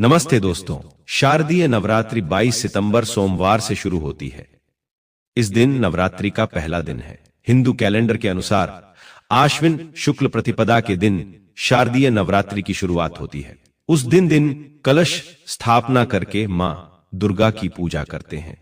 नमस्ते दोस्तों, शारदीय नवरात्रि 22 सितंबर सोमवार से शुरू होती है। इस दिन नवरात्रि का पहला दिन है। हिंदू कैलेंडर के अनुसार आश्विन शुक्ल प्रतिपदा के दिन शारदीय नवरात्रि की शुरुआत होती है। उस दिन कलश स्थापना करके मां दुर्गा की पूजा करते हैं।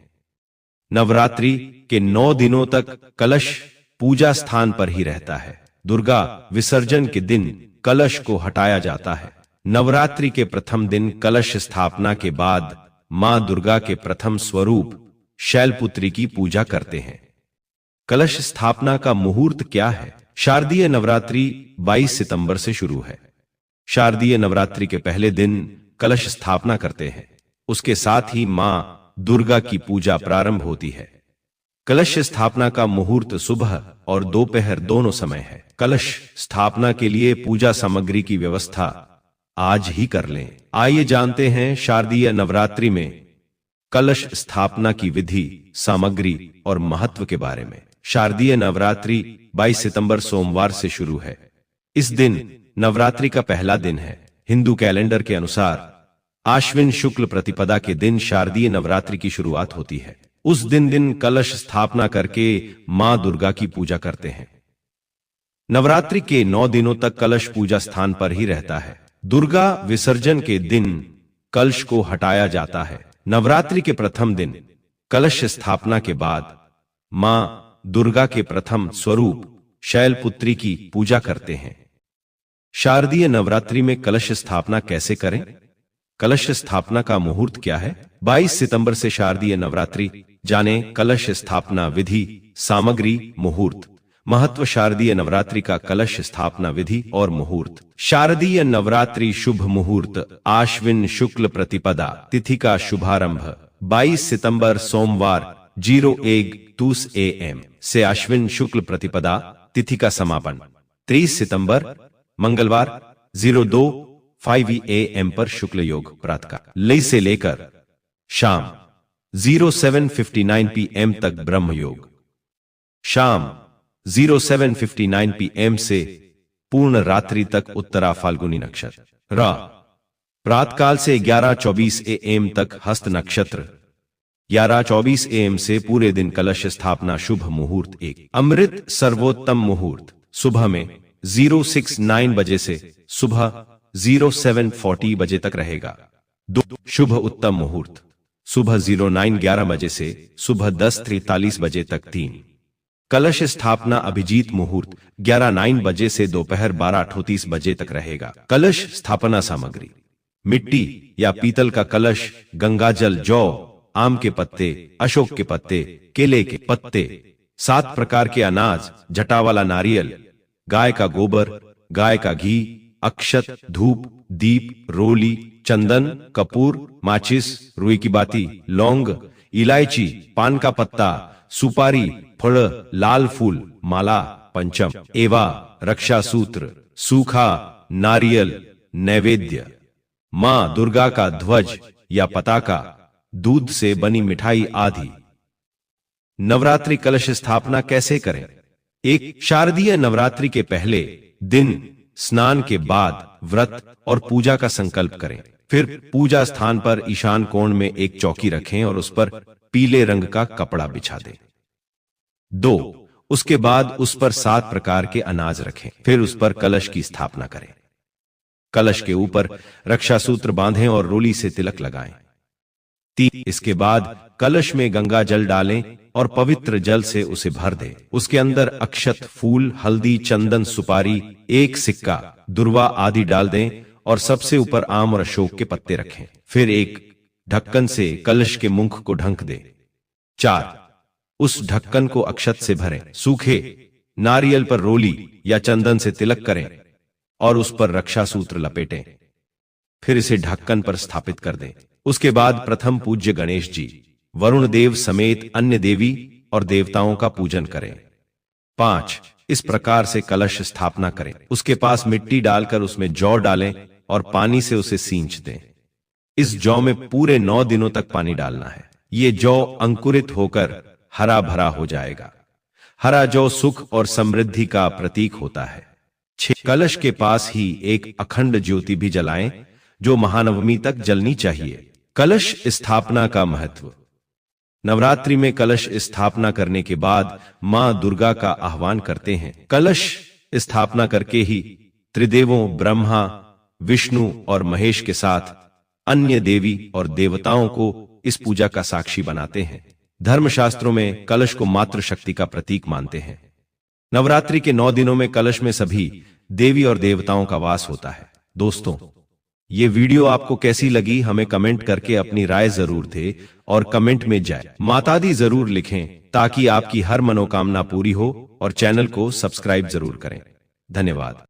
नवरात्रि के 9 दिनों तक कलश पूजा स्थान पर ही रहता है। दुर्गा विसर्जन के दिन कलश को हटाया जाता है। नवरात्रि के प्रथम दिन कलश स्थापना के बाद मां दुर्गा के प्रथम स्वरूप शैलपुत्री की पूजा करते हैं। कलश स्थापना का मुहूर्त क्या है? शारदीय नवरात्रि 22 सितंबर से शुरू है। शारदीय नवरात्रि के पहले दिन कलश स्थापना करते हैं। उसके साथ ही मां दुर्गा की पूजा प्रारंभ होती है। कलश स्थापना का मुहूर्त सुबह और दोपहर दोनों समय है। कलश स्थापना के लिए पूजा सामग्री की व्यवस्था आज ही कर लें। आइए जानते हैं शारदीय नवरात्रि में कलश स्थापना की विधि, सामग्री और महत्व के बारे में। शारदीय नवरात्रि 22 सितंबर सोमवार से शुरू है। इस दिन नवरात्रि का पहला दिन है। हिंदू कैलेंडर के अनुसार आश्विन शुक्ल प्रतिपदा के दिन शारदीय नवरात्रि की शुरुआत होती है। उस दिन कलश स्थापना करके मां दुर्गा की पूजा करते हैं। नवरात्रि के 9 दिनों तक कलश पूजा स्थान पर ही रहता है। दुर्गा विसर्जन के दिन कलश को हटाया जाता है। नवरात्रि के प्रथम दिन कलश स्थापना के बाद मां दुर्गा के प्रथम स्वरूप शैलपुत्री की पूजा करते हैं। शारदीय नवरात्रि में कलश स्थापना कैसे करें? कलश स्थापना का मुहूर्त क्या है? 22 सितंबर से शारदीय नवरात्रि जाने कलश स्थापना विधि, सामग्री, मुहूर्त। महत्व शारदीय नवरात्रि का कलश स्थापना विधि और मुहूर्त। शारदीय नवरात्रि शुभ मुहूर्त आश्विन शुक्ल प्रतिपदा तिथि का शुभारंभ 22 सितंबर सोमवार 01:20 AM से आश्विन शुक्ल प्रतिपदा तिथि का समापन 30 सितंबर मंगलवार 02:05 AM पर शुक्ल योग प्रातः लय से लेकर शाम 07:59 PM तक ब्रह्म योग। शाम 07:59 PM से पूर्ण रात्रि तक उत्तरा फाल्गुनी नक्षत्र। प्रातकाल से 11:24 AM तक हस्त नक्षत्र। 11:24 AM से पूरे दिन कलश स्थापना शुभ मुहूर्त 1 अमृत सर्वोत्तम मुहूर्त सुबह में 069 बजे से सुबह 0740 बजे तक रहेगा। 2 शुभ उत्तम मुहूर्त सुबह 09:11 बजे से सुबह 10:43 बजे तक। 3 कलश स्थापना अभिजीत मुहूर्त 11:09 बजे से दोपहर 12:38 बजे तक रहेगा। कलश स्थापना सामग्री मिट्टी या पीतल का कलश, गंगाजल, जौ, आम के पत्ते, अशोक के पत्ते, केले के पत्ते, 7 प्रकार के अनाज, जटा वाला नारियल, गाय का गोबर, गाय का घी, अक्षत, धूप, दीप, रोली, चंदन, कपूर, माचिस, रुई की बाती, लौंग, इलायची, पान का पत्ता, सुपारी, फल, लाल फूल, माला, पंचम, एवा, रक्षा सूत्र, सूखा नारियल, नैवेद्य, मां दुर्गा का ध्वज या पताका, दूध से बनी मिठाई आदि। नवरात्रि कलश स्थापना कैसे करें? 1 शारदीय नवरात्रि के पहले दिन स्नान के बाद व्रत और पूजा का संकल्प करें। फिर पूजा स्थान पर ईशान कोण में एक चौकी रखें और उस पर पीले रंग का कपड़ा बिछा दें। 2 उसके बाद उस पर 7 प्रकार के अनाज रखें। फिर उस पर कलश की स्थापना करें। कलश के ऊपर रक्षा सूत्र बांधें और रोली से तिलक लगाएं। 3 इसके बाद कलश में गंगा जल डालें और पवित्र जल से उसे भर दें। उसके अंदर अक्षत, फूल, हल्दी, चंदन, सुपारी, एक सिक्का, दुर्वा आदि डाल दें और सबसे ऊपर आम और अशोक के पत्ते रखें। फिर एक ढक्कन से कलश के मुख को ढक दें। 4 उस ढक्कन को अक्षत से भरें। सूखे नारियल पर रोली या चंदन से तिलक करें और उस पर रक्षा सूत्र लपेटें। फिर इसे ढक्कन पर स्थापित कर दें। उसके बाद प्रथम पूज्य गणेश जी, वरुण देव समेत अन्य देवी और देवताओं का पूजन करें। 5 इस प्रकार से कलश स्थापना करें। उसके पास मिट्टी डालकर उसमें जौ डालें और पानी से उसे सींच दें। इस जौ में पूरे 9 दिनों तक पानी डालना है। ये जौ अंकुरित होकर हरा भरा हो जाएगा। हरा जौ सुख और समृद्धि का प्रतीक होता है। 6 कलश के पास ही एक अखंड ज्योति भी जलाएं जो महानवमी तक जलनी चाहिए। कलश स्थापना का महत्व। नवरात्रि में कलश स्थापना करने के बाद मां दुर्गा का आह्वान करते हैं। कलश स्थापना करके ही त्रिदेवों ब्रह्मा, विष्णु और महेश के साथ अन्य देवी और देवताओं को इस पूजा का साक्षी बनाते हैं। धर्मशास्त्रों में कलश को मातृ शक्ति का प्रतीक मानते हैं। नवरात्रि के 9 दिनों में कलश में सभी देवी और देवताओं का वास होता है। दोस्तों, ये वीडियो आपको कैसी लगी हमें कमेंट करके अपनी राय जरूर दें और कमेंट में जय माता दी जरूर लिखें ताकि आपकी हर मनोकामना पूरी हो, और चैनल को सब्सक्राइब जरूर करें। धन्यवाद।